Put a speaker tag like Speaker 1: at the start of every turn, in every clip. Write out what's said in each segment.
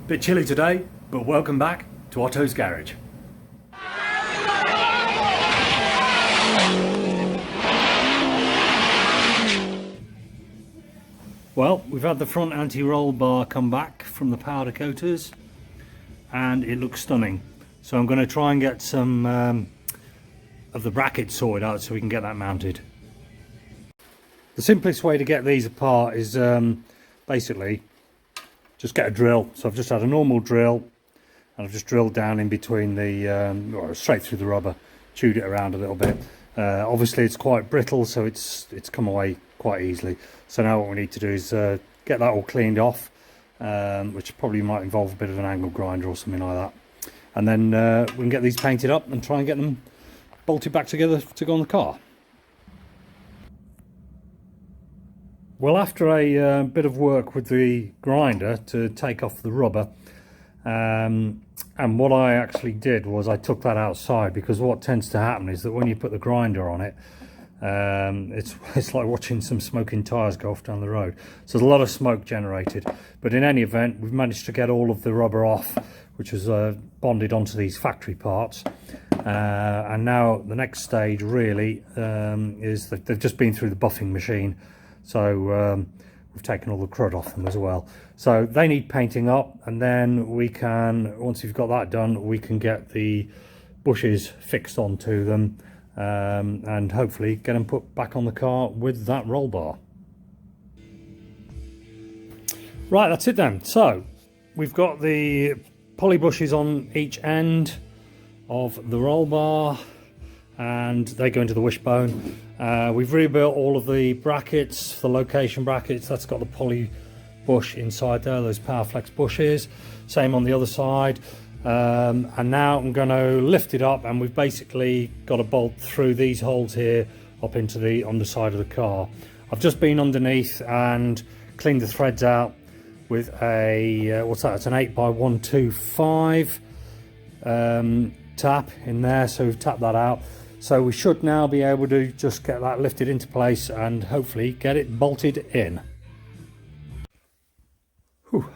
Speaker 1: Bit chilly today, but welcome back to Otto's Garage. Well, we've had the front anti-roll bar come back from the powder coaters and it looks stunning. So I'm going to try and get some of the brackets sorted out so we can get that mounted. The simplest way to get these apart is basically just get a drill. So I've just had a normal drill and I've just drilled down in between the, or straight through the rubber, chewed it around a little bit. Obviously it's quite brittle, so it's come away quite easily. So now what we need to do is get that all cleaned off, which probably might involve a bit of an angle grinder or something like that. And then we can get these painted up and try and get them bolted back together to go on the car. Well, after a bit of work with the grinder to take off the rubber, and what I actually did was I took that outside, because what tends to happen is that when you put the grinder on it, it's like watching some smoking tyres go off down the road. So there's a lot of smoke generated, but in any event we've managed to get all of the rubber off, which was bonded onto these factory parts, and now the next stage really is that they've just been through the buffing machine, so we've taken all the crud off them as well. So they need painting up, and then we can, once we've got that done, we can get the bushes fixed onto them and hopefully get them put back on the car with that roll bar. Right, that's it then. So we've got the poly bushes on each end of the roll bar and they go into the wishbone. We've rebuilt all of the brackets, the location brackets. That's got the poly bush inside there, those Powerflex bushes. Same on the other side. And now I'm going to lift it up, and we've basically got a bolt through these holes here up into the underside of the car. I've just been underneath and cleaned the threads out with a what's that? It's an 8x125 tap in there, so we've tapped that out. So we should now be able to just get that lifted into place and hopefully get it bolted in. Whew.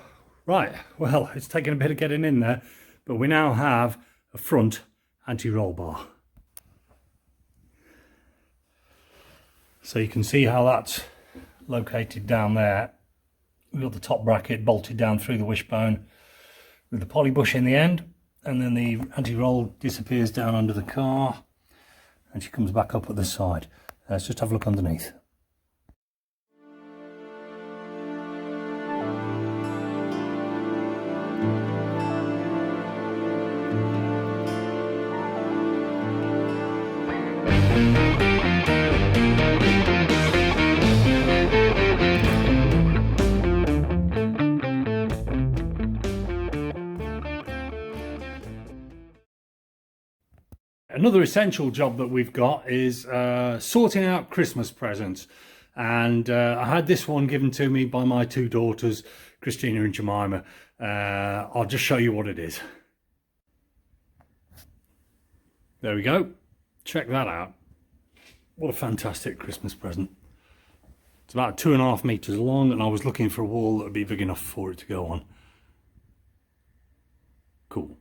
Speaker 1: Right, well, it's taken a bit of getting in there, but we now have a front anti-roll bar. So you can see how that's located down there. We've got the top bracket bolted down through the wishbone with the poly bush in the end, and then the anti-roll disappears down under the car and she comes back up at the side. Let's just have a look underneath. Another essential job that we've got is sorting out Christmas presents, and I had this one given to me by my two daughters, Christina and Jemima. I'll just show you what it is. There we go. Check that out. What a fantastic Christmas present. It's about 2.5 meters long, and I was looking for a wall that would be big enough for it to go on. Cool.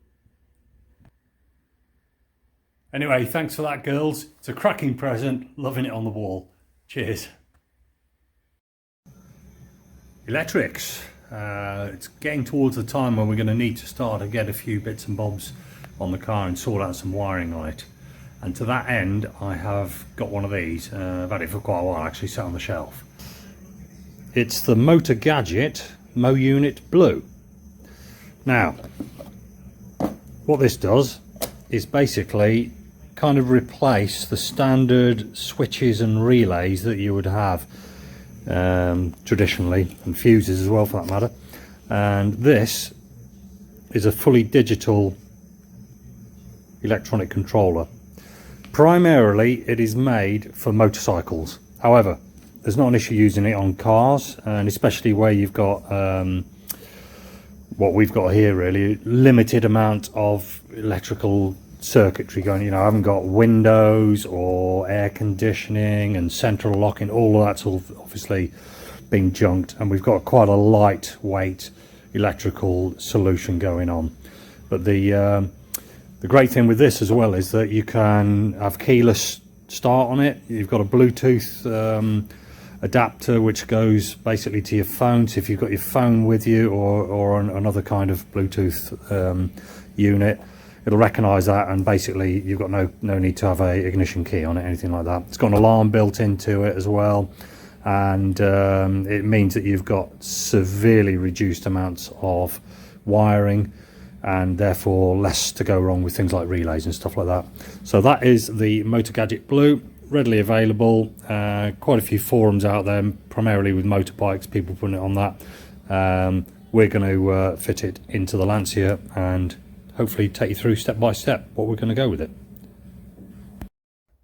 Speaker 1: Anyway, thanks for that, girls. It's a cracking present. Loving it on the wall. Cheers. Electrics. It's getting towards the time when we're going to need to start to get a few bits and bobs on the car and sort out some wiring on it. And to that end, I have got one of these. I've had it for quite a while, actually, sat on the shelf. It's the Motor Gadget Mo Unit Blue. Now, what this does is basically kind of replace the standard switches and relays that you would have traditionally, and fuses as well for that matter. And this is a fully digital electronic controller. Primarily it is made for motorcycles. However, there's not an issue using it on cars, and especially where you've got what we've got here, really limited amount of electrical circuitry going. You know, I haven't got windows or air conditioning and central locking. All of that's all obviously been junked, and we've got quite a lightweight electrical solution going on. But the great thing with this as well is that you can have keyless start on it. You've got a Bluetooth adapter which goes basically to your phone, so if you've got your phone with you or another kind of Bluetooth unit, it'll recognize that, and basically you've got no need to have a ignition key on it, anything like that. It's got an alarm built into it as well, and it means that you've got severely reduced amounts of wiring, and therefore less to go wrong with things like relays and stuff like that. So that is the Motor Gadget Blue, readily available. Quite a few forums out there, primarily with motorbikes, people putting it on that. We're going to fit it into the Lancia and hopefully take you through step by step what we're going to go with it.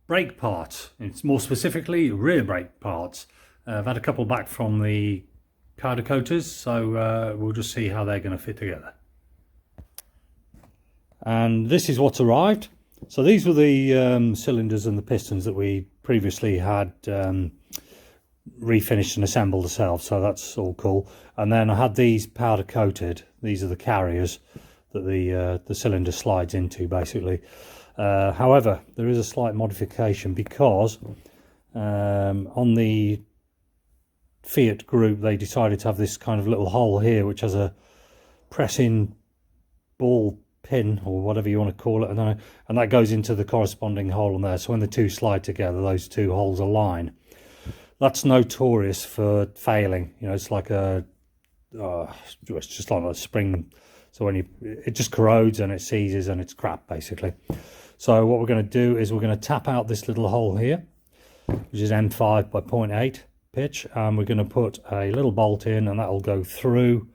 Speaker 1: Brake parts, it's more specifically rear brake parts. I've had a couple back from the powder coaters, so we'll just see how they're going to fit together. And this is what's arrived. So these were the cylinders and the pistons that we previously had refinished and assembled ourselves, so that's all cool. And then I had these powder coated. These are the carriers that the cylinder slides into, basically. However, there is a slight modification because on the Fiat group they decided to have this kind of little hole here which has a press-in ball pin or whatever you want to call it, and that goes into the corresponding hole in there. So when the two slide together, those two holes align. That's notorious for failing. You know, it's like it's just like a spring. So when it just corrodes and it seizes and it's crap, basically. So what we're going to do is we're going to tap out this little hole here, which is M5 by 0.8 pitch, and we're going to put a little bolt in, and that will go through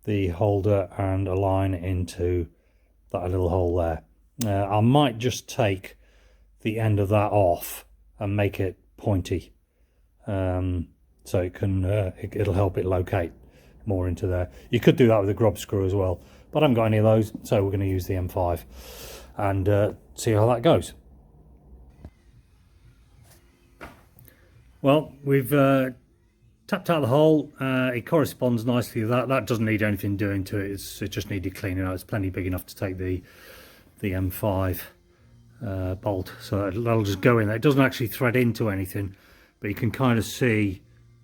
Speaker 1: the holder and align into that little hole there. I might just take the end of that off and make it pointy, so it can it'll help it locate more into there. You could do that with a grub screw as well, but I haven't got any of those, so we're going to use the M5 and see how that goes. Well, we've tapped out the hole. It corresponds nicely with that. That doesn't need anything doing to it. It just needed cleaning out. It's plenty big enough to take the M5 bolt, so that'll just go in there. It doesn't actually thread into anything, but you can kind of see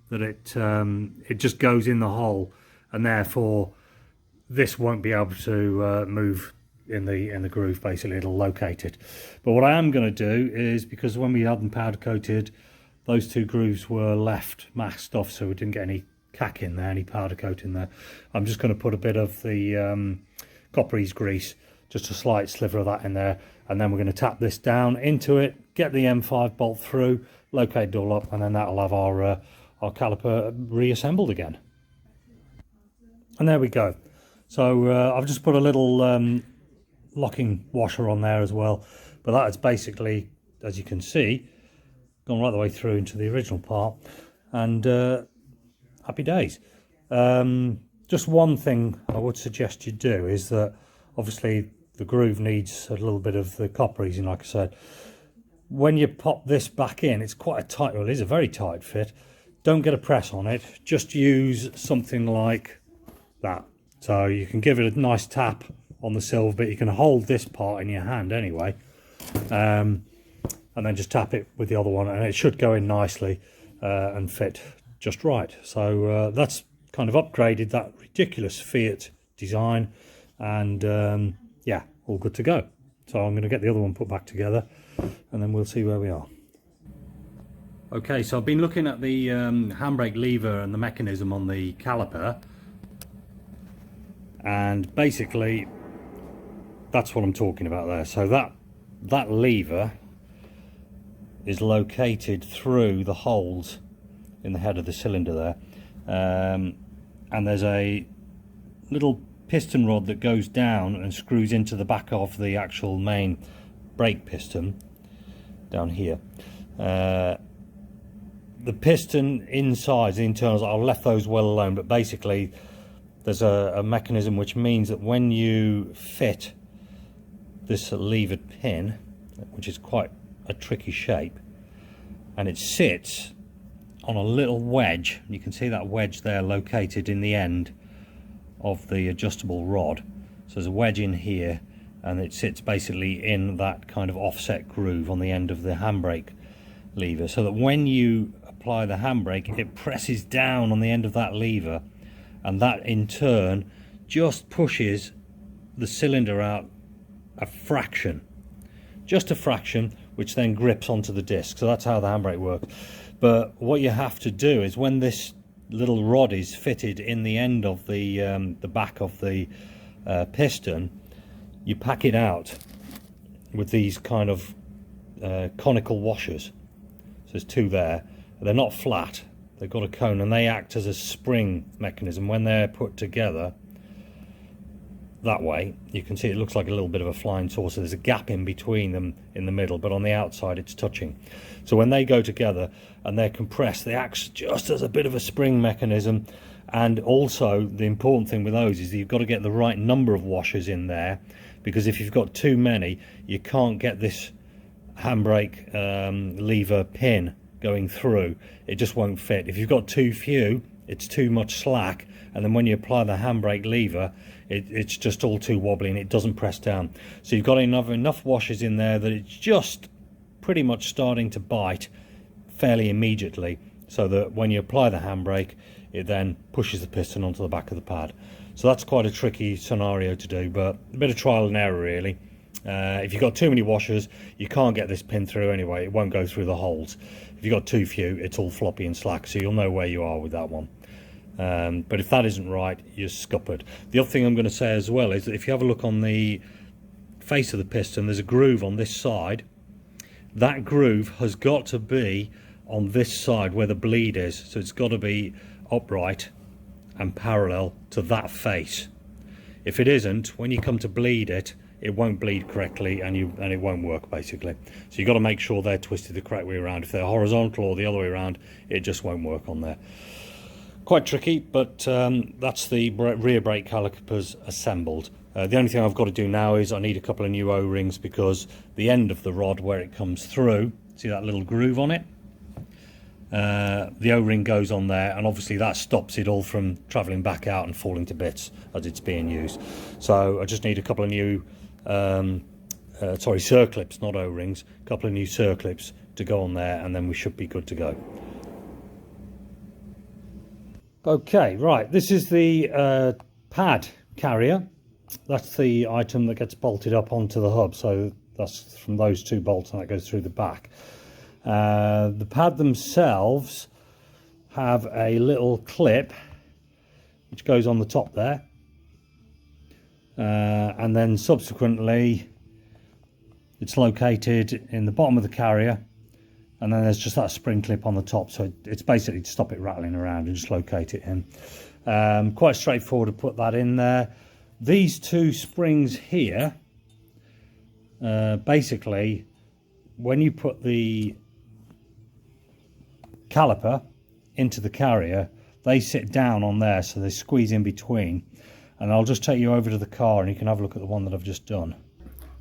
Speaker 1: that it just goes in the hole, and therefore this won't be able to move in the groove. Basically, it'll locate it. But what I am going to do is, because when we had them powder coated, those two grooves were left masked off, so we didn't get any cack in there, any powder coat in there. I'm just going to put a bit of the copperies grease, just a slight sliver of that in there, and then we're going to tap this down into it, get the M5 bolt through, locate it all up, and then that'll have our caliper reassembled again. And there we go. So I've just put a little locking washer on there as well, but that is basically, as you can see, gone right the way through into the original part, and happy days. Just one thing I would suggest you do is that obviously the groove needs a little bit of the copperies in, like I said. When you pop this back in, it's quite a tight, well, it is a very tight fit. Don't get a press on it, just use something like that. So you can give it a nice tap on the silver bit. You can hold this part in your hand anyway, and then just tap it with the other one, and it should go in nicely and fit just right. So that's kind of upgraded that ridiculous Fiat design, and yeah, all good to go. So I'm going to get the other one put back together, and then we'll see where we are. Okay, so I've been looking at the handbrake lever and the mechanism on the caliper, and basically that's what I'm talking about there. So that lever is located through the holes in the head of the cylinder there, and there's a little piston rod that goes down and screws into the back of the actual main brake piston down here. The piston inside, the internals, I've left those well alone, but basically there's a mechanism which means that when you fit this levered pin, which is quite a tricky shape, and it sits on a little wedge, you can see that wedge there located in the end of the adjustable rod. So there's a wedge in here, and it sits basically in that kind of offset groove on the end of the handbrake lever, so that when you apply the handbrake, it presses down on the end of that lever, and that in turn just pushes the cylinder out a fraction, just a fraction, which then grips onto the disc. So that's how the handbrake works. But what you have to do is, when this little rod is fitted in the end of the back of the piston, you pack it out with these kind of conical washers. So there's two there. They're not flat, they've got a cone, and they act as a spring mechanism. When they're put together that way, you can see it looks like a little bit of a flying saucer. There's a gap in between them in the middle, but on the outside it's touching. So when they go together and they're compressed, they act just as a bit of a spring mechanism. And also the important thing with those is that you've got to get the right number of washers in there, because if you've got too many, you can't get this handbrake lever pin going through. It just won't fit. If you've got too few, it's too much slack, and then when you apply the handbrake lever, it's just all too wobbly and it doesn't press down. So you've got enough washers in there that it's just pretty much starting to bite fairly immediately, so that when you apply the handbrake, it then pushes the piston onto the back of the pad. So that's quite a tricky scenario to do, but a bit of trial and error really. If you've got too many washers, you can't get this pin through anyway. It won't go through the holes. If you've got too few, it's all floppy and slack, so you'll know where you are with that one. But if that isn't right, you're scuppered. The other thing I'm going to say as well is that if you have a look on the face of the piston, there's a groove on this side. That groove has got to be on this side where the bleed is, so it's got to be upright and parallel to that face. If it isn't, when you come to bleed it, it won't bleed correctly, and it won't work basically. So you've got to make sure they're twisted the correct way around. If they're horizontal or the other way around, it just won't work on there. Quite tricky, but that's the rear brake calipers assembled. The only thing I've got to do now is I need a couple of new O-rings, because the end of the rod where it comes through, see that little groove on it? The O-ring goes on there, and obviously that stops it all from travelling back out and falling to bits as it's being used. So I just need a couple of new circlips, not O-rings, a couple of new circlips to go on there, and then we should be good to go. Okay, right, this is the pad carrier. That's the item that gets bolted up onto the hub, so that's from those two bolts, and that goes through the back. The pad themselves have a little clip which goes on the top there, and then subsequently it's located in the bottom of the carrier, and then there's just that spring clip on the top, so it's basically to stop it rattling around and just locate it in. Quite straightforward to put that in there. These two springs here, basically when you put the caliper into the carrier, they sit down on there, so they squeeze in between. And I'll just take you over to the car and you can have a look at the one that I've just done.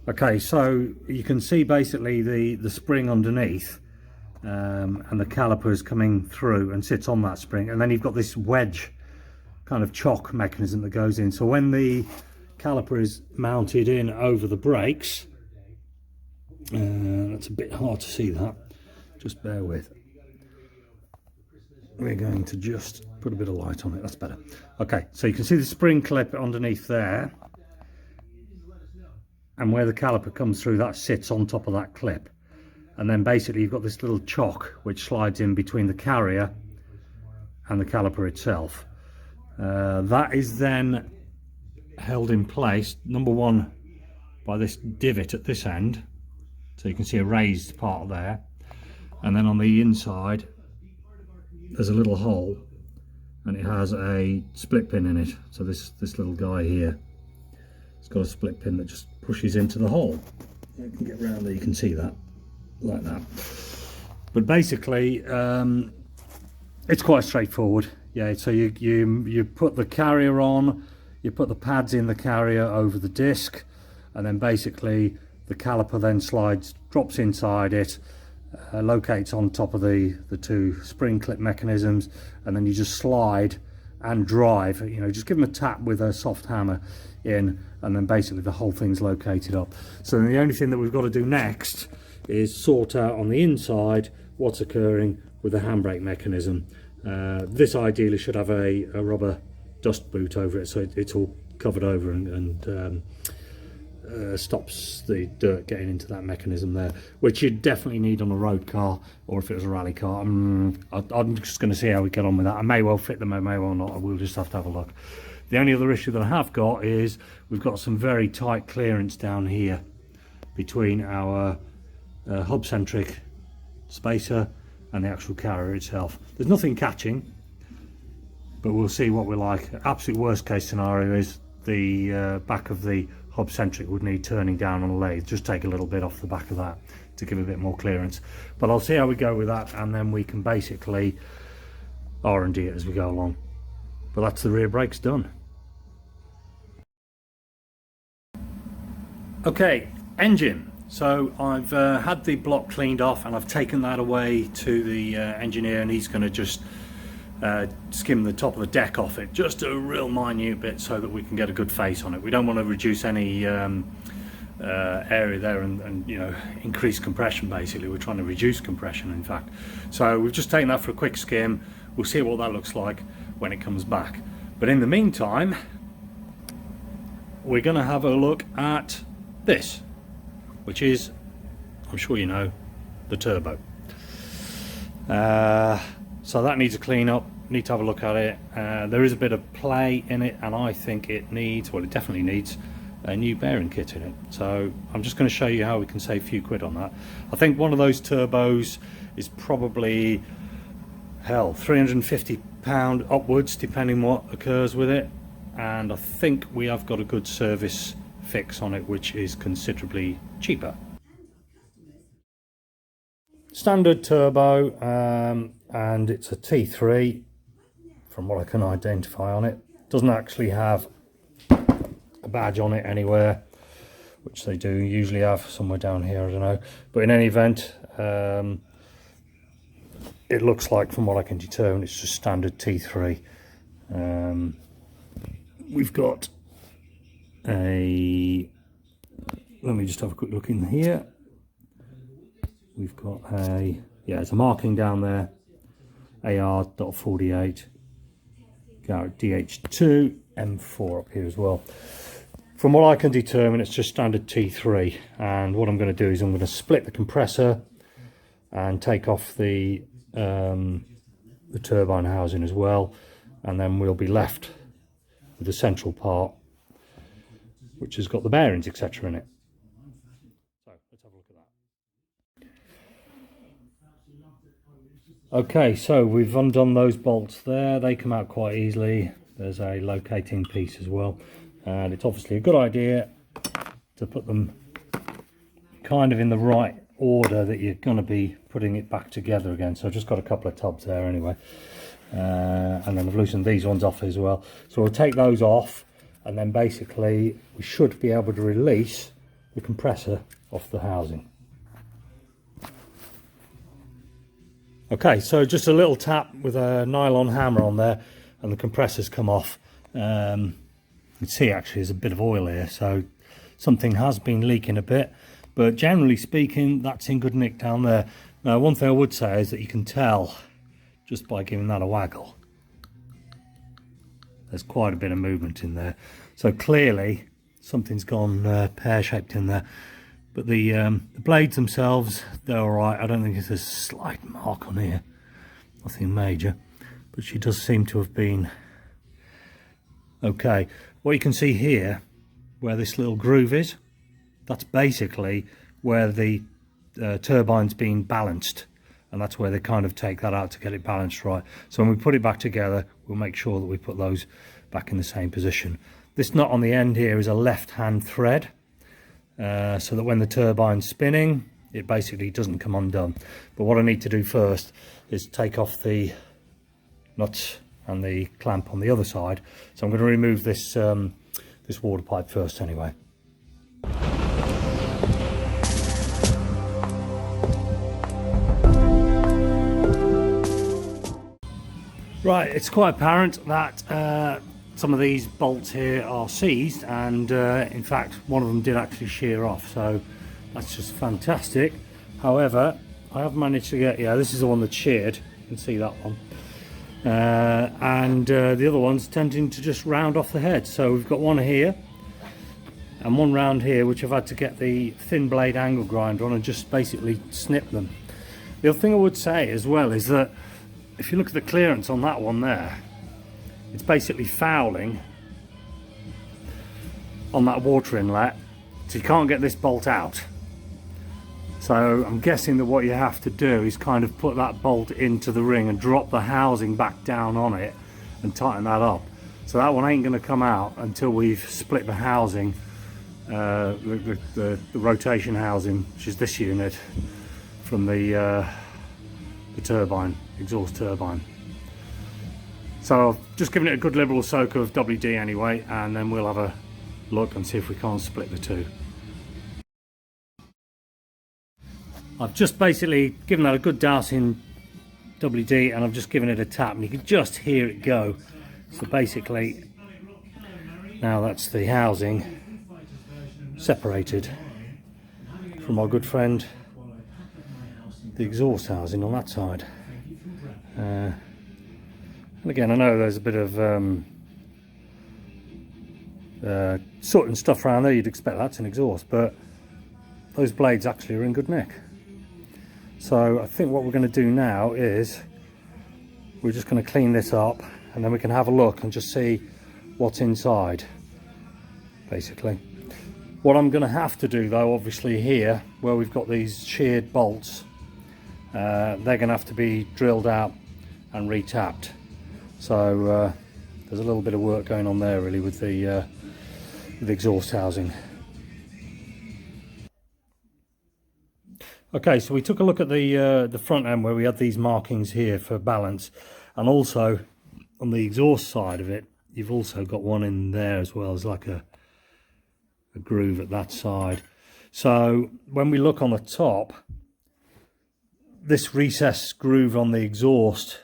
Speaker 1: Okay, so you can see basically the spring underneath, and the caliper is coming through and sits on that spring, and then you've got this wedge kind of chock mechanism that goes in. So when the caliper is mounted in over the brakes, that's a bit hard to see that, just bear with. We're going to just put a bit of light on it, that's better. Okay, so you can see the spring clip underneath there, and where the caliper comes through, that sits on top of that clip. And then basically you've got this little chock which slides in between the carrier and the caliper itself. That is then held in place, number one, by this divot at this end, so you can see a raised part there, and then on the inside there's a little hole, and it has a split pin in it. So this little guy here, it's got a split pin that just pushes into the hole. You can get around there, you can see that, like that. But basically it's quite straightforward. Yeah, so you put the carrier on, you put the pads in the carrier over the disc, and then basically the caliper then slides, drops inside it, locates on top of the two spring clip mechanisms, and then you just slide and drive. You know, just give them a tap with a soft hammer in, and then basically the whole thing's located up. So the only thing that we've got to do next is sort out on the inside what's occurring with the handbrake mechanism. This ideally should have a rubber dust boot over it, so it's all covered over and stops the dirt getting into that mechanism there, which you'd definitely need on a road car, or if it was a rally car. I'm just going to see how we get on with that. I may well fit them, I may well not. We'll just have to have a look. The only other issue that I have got is we've got some very tight clearance down here between our hub-centric spacer and the actual carrier itself. There's nothing catching, but we'll see what we're like. Absolute worst case scenario is the back of the hub-centric would need turning down on a lathe. Just take a little bit off the back of that to give a bit more clearance. But I'll see how we go with that, and then we can basically R&D it as we go along. But that's the rear brakes done. Okay, engine. So I've had the block cleaned off, and I've taken that away to the engineer, and he's going to just skim the top of the deck off it, just a real minute bit, so that we can get a good face on it. We don't want to reduce any area there and you know, increase compression. Basically, we're trying to reduce compression, in fact. So we've just taken that for a quick skim. We'll see what that looks like when it comes back. But in the meantime, we're going to have a look at this, which is, I'm sure you know, the turbo. So that needs a clean up, need to have a look at it. There is a bit of play in it, and I think it needs, well, it definitely needs a new bearing kit in it. So I'm just going to show you how we can save a few quid on that. I think one of those turbos is probably, hell, £350 upwards, depending what occurs with it. And I think we have got a good service fix on it, which is considerably cheaper. Standard turbo, and it's a T3 from what I can identify on it. Doesn't actually have a badge on it anywhere, which they do usually have somewhere down here, I don't know. But in any event, it looks like, from what I can determine, it's just standard T3. We've got a, let me just have a quick look in here. We've got a, yeah, it's a marking down there, AR.48, DH2, M4 up here as well. From what I can determine, it's just standard T3, and what I'm going to do is I'm going to split the compressor and take off the turbine housing as well, and then we'll be left with the central part, which has got the bearings, etc. in it. So let's have a look at that. Okay, so we've undone those bolts there. They come out quite easily. There's a locating piece as well, and it's obviously a good idea to put them kind of in the right order that you're going to be putting it back together again. So I've just got a couple of tubs there anyway, and then I've loosened these ones off as well. So we'll take those off, and then basically we should be able to release the compressor off the housing. Okay, so just a little tap with a nylon hammer on there, and the compressor's come off. You can see actually there's a bit of oil here, so something has been leaking a bit, but generally speaking that's in good nick down there. Now, one thing I would say is that you can tell just by giving that a waggle. There's quite a bit of movement in there, so clearly something's gone pear-shaped in there. But the blades themselves, they're alright. I don't think there's a slight mark on here, nothing major, but she does seem to have been okay. What you can see here, where this little groove is, that's basically where the turbine's been balanced, and that's where they kind of take that out to get it balanced right. So when we put it back together, we'll make sure that we put those back in the same position. This nut on the end here is a left-hand thread, so that when the turbine's spinning, it basically doesn't come undone. But what I need to do first is take off the nuts and the clamp on the other side. So I'm going to remove this this water pipe first anyway. Right, it's quite apparent that some of these bolts here are seized, and in fact one of them did actually shear off, so that's just fantastic. However, I have managed to get, yeah, this is the one that's sheared, you can see that one, and the other one's tending to just round off the head. So we've got one here and one round here, which I've had to get the thin blade angle grinder on and just basically snip them. The other thing I would say as well is that if you look at the clearance on that one there, it's basically fouling on that water inlet, so you can't get this bolt out. So I'm guessing that what you have to do is kind of put that bolt into the ring and drop the housing back down on it and tighten that up. So that one ain't going to come out until we've split the housing, the rotation housing, which is this unit, from the turbine, exhaust turbine. So I've just given it a good liberal soak of WD anyway, and then we'll have a look and see if we can't split the two. I've just basically given that a good douse in WD, and I've just given it a tap, and you can just hear it go. So basically now that's the housing separated from our good friend the exhaust housing on that side. And again, I know there's a bit of soot and stuff around there. You'd expect that's an exhaust, but those blades actually are in good nick. So I think what we're going to do now is we're just going to clean this up, and then we can have a look and just see what's inside, basically. What I'm going to have to do though, obviously here where we've got these sheared bolts, they're going to have to be drilled out and retapped. So there's a little bit of work going on there really with the exhaust housing. Okay, so we took a look at the front end where we had these markings here for balance, and also on the exhaust side of it you've also got one in there as well as like a groove at that side. So when we look on the top, this recessed groove on the exhaust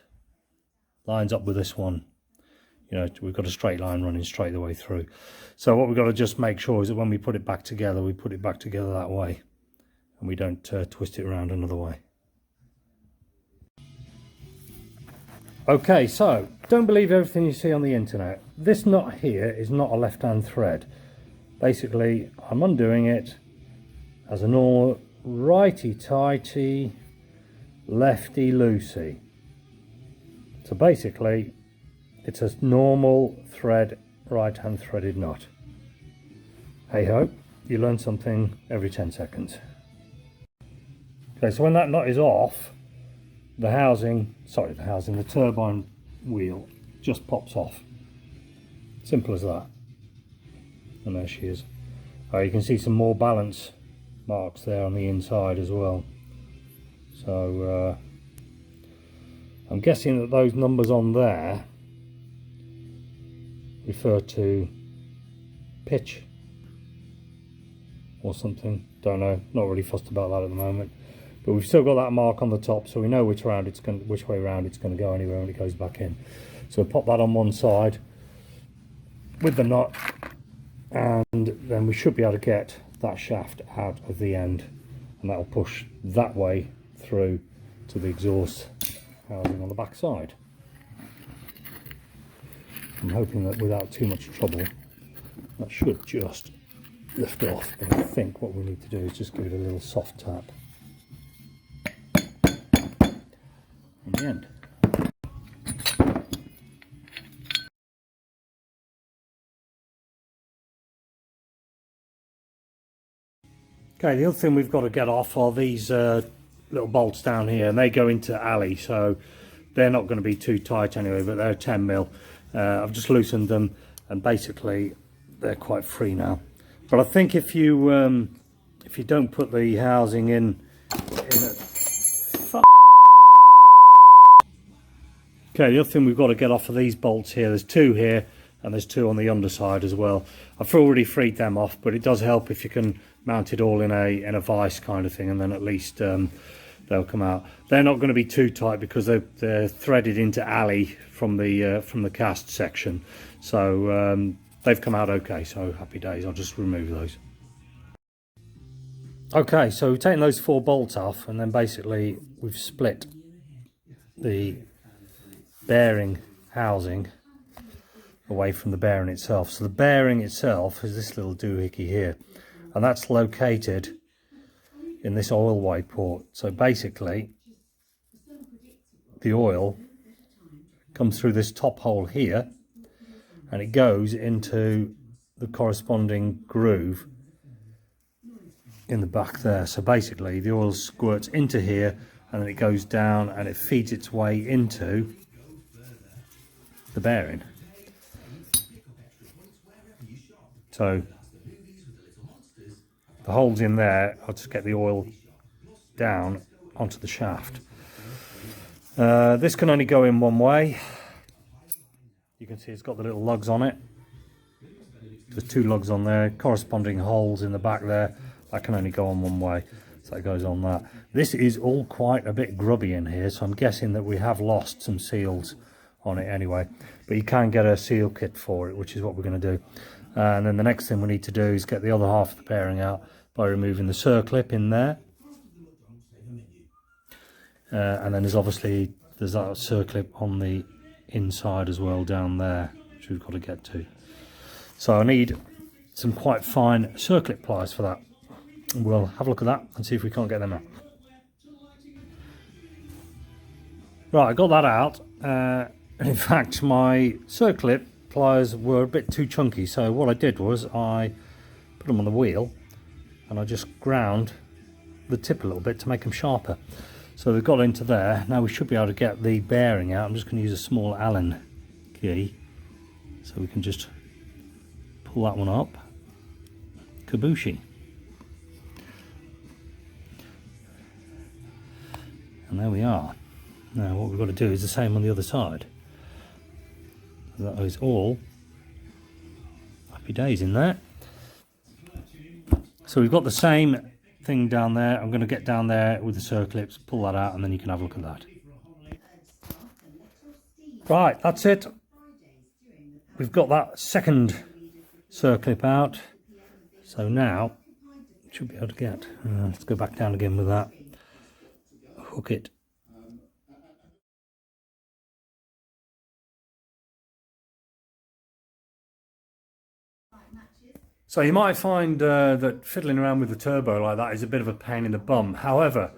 Speaker 1: lines up with this one. You know, we've got a straight line running straight the way through. So what we've got to just make sure is that when we put it back together, we put it back together that way, and we don't twist it around another way. Okay, so don't believe everything you see on the internet. This knot here is not a left-hand thread. Basically, I'm undoing it as a normal righty-tighty, lefty-loosey. So basically, it's a normal thread, right-hand threaded knot. Hey ho, you learn something every 10 seconds. Okay, so when that knot is off, the turbine wheel just pops off. Simple as that. And there she is. You can see some more balance marks there on the inside as well. So I'm guessing that those numbers on there refer to pitch or something. Don't know, not really fussed about that at the moment. But we've still got that mark on the top, so we know which way around it's going to go anywhere when it goes back in. So we'll pop that on one side with the knot, and then we should be able to get that shaft out of the end, and that will push that way through to the exhaust housing on the back side. I'm hoping that without too much trouble that should just lift off, but I think what we need to do is just give it a little soft tap on the end. Okay, the other thing we've got to get off are these little bolts down here, and they go into alley, so they're not going to be too tight anyway, but they're 10mm. I've just loosened them, and basically they're quite free now. But I think if you don't put the housing in Okay, the other thing we've got to get off of these bolts here, there's two here and there's two on the underside as well. I've already freed them off, but it does help if you can mount it all in a vice kind of thing, and then at least they'll come out. They're not going to be too tight because they're threaded into alley from the cast section, so they've come out okay, so happy days. I'll just remove those. Okay, so we've taken those 4 bolts off, and then basically we've split the bearing housing away from the bearing itself. So the bearing itself is this little doohickey here, and that's located in this oil wide port. So basically the oil comes through this top hole here, and it goes into the corresponding groove in the back there. So basically the oil squirts into here, and then it goes down and it feeds its way into the bearing. So the holes in there, I'll just get the oil down onto the shaft. This can only go in one way. You can see it's got the little lugs on it. There's 2 lugs on there, corresponding holes in the back there. That can only go on one way, so it goes on that. This is all quite a bit grubby in here, so I'm guessing that we have lost some seals on it anyway. But you can get a seal kit for it, which is what we're going to do. And then the next thing we need to do is get the other half of the bearing out by removing the circlip in there. And then there's that circlip on the inside as well down there, which we've got to get to. So I need some quite fine circlip pliers for that. We'll have a look at that and see if we can't get them out. Right, I got that out. In fact, my circlip pliers were a bit too chunky, so what I did was I put them on the wheel and I just ground the tip a little bit to make them sharper. So they've got into there. Now we should be able to get the bearing out. I'm just going to use a small Allen key, so we can just pull that one up. Kabushi. And there we are. Now what we've got to do is the same on the other side. That is all happy days in there. So we've got the same thing down there. I'm going to get down there with the circlips, pull that out, and then you can have a look at that. Right, that's it. We've got that second circlip out. So now should be able to get. Let's go back down again with that. Hook it. So you might find that fiddling around with the turbo like that is a bit of a pain in the bum. However,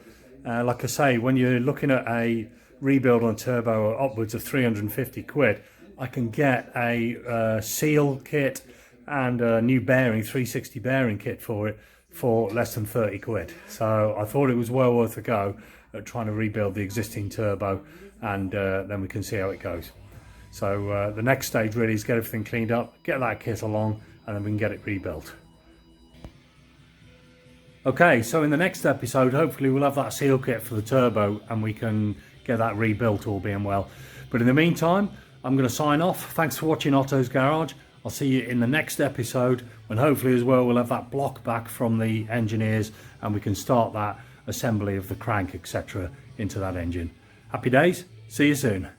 Speaker 1: like I say, when you're looking at a rebuild on a turbo upwards of 350 quid, I can get a seal kit and a new bearing, 360 bearing kit for it for less than 30 quid. So I thought it was well worth a go at trying to rebuild the existing turbo, and then we can see how it goes. So the next stage really is get everything cleaned up, get that kit along, and then we can get it rebuilt. Okay, so in the next episode, hopefully we'll have that seal kit for the turbo and we can get that rebuilt, all being well. But in the meantime, I'm going to sign off. Thanks for watching Otto's Garage. I'll see you in the next episode, when hopefully as well we'll have that block back from the engineers and we can start that assembly of the crank, etc. into that engine. Happy days, see you soon.